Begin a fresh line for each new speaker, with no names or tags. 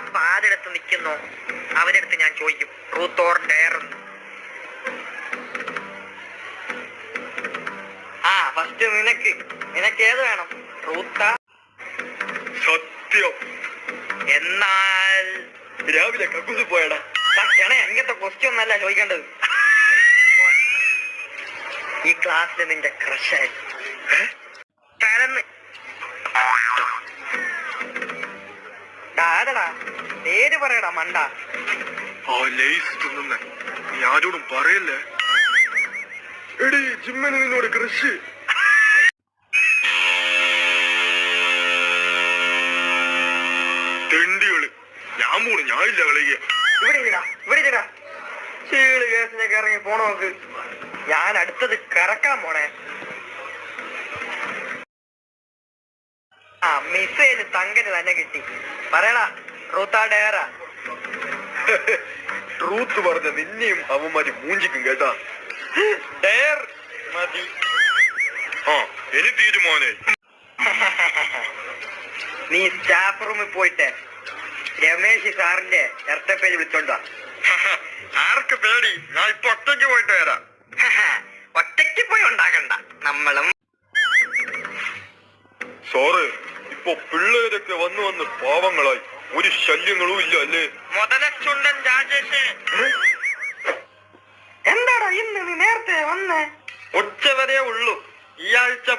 അപ്പൊ ആരെടുത്ത് നിൽക്കുന്നു അവരെടുത്ത് ഞാൻ ചോദിക്കും ട്രൂത്ത് ഓർ ഡെയർ. ആ ഫസ്റ്റ് നിനക്ക് ഏത് വേണം? ട്രൂത്താ
സത്യം?
എന്നാൽ
രാവിലെ കക്കൂസ് പോയടാ.
അങ്ങനത്തെ ക്വസ്റ്റ്യൻ ഒന്നല്ല ചോദിക്കേണ്ടത്. ഈ ക്ലാസ്സിൽ നിന്റെ ക്രഷായി ആരടാ പേര് പറയടാ മണ്ട.
ആ ലേസ് തിന്നുന്ന നീ ആരോടും പറയല്ലേ. എടി ജിമ്മന് നിന്നോട് ക്രഷ്. തെണ്ടികള് ഞാൻ പോണു, ഞാനില്ല കളിക്കുക.
ഇവിടെ ചീള് കേസിനൊക്കെ ഇറങ്ങി പോണ നോക്ക്. ഞാൻ അടുത്തത് കറക്കാൻ പോണേ. ആ മിസൈല് തങ്കന് തന്നെ കിട്ടി. പറയടാ ട്രൂത്താ ഡെയറാ?
ട്രൂത്ത് പറഞ്ഞ നിന്നെയും അവന്മാര് മൂഞ്ചിക്കും കേട്ടാ.
ഡെയർ മതി.
ആ ഇനി തീരുമാനായി.
നീ സ്റ്റാഫ് റൂമിൽ പോയിട്ട് രമേശ് സാറിന്റെ ഇരട്ടപ്പേര് വിളിച്ചോണ്ടാ.
ആർക്ക് പേടി? ഞാൻ ഇപ്പൊ ഒറ്റയ്ക്ക് പോയിട്ട് വരാം.
ഒറ്റയ്ക്ക് പോയി ഉണ്ടാക്കണ്ട, നമ്മളും.
സാറ് ഇപ്പൊ പിള്ളേരൊക്കെ വന്ന് പാവങ്ങളായി, ഒരു ശല്യങ്ങളും ഇല്ല അല്ലേ?
മുതലച്ചുണ്ടൻ രാജേഷ്, എന്താടാ ഇന്ന് നീ നേരത്തെ വന്നേ? ഉച്ച വരെ ഉള്ളൂ ഈ ആഴ്ച.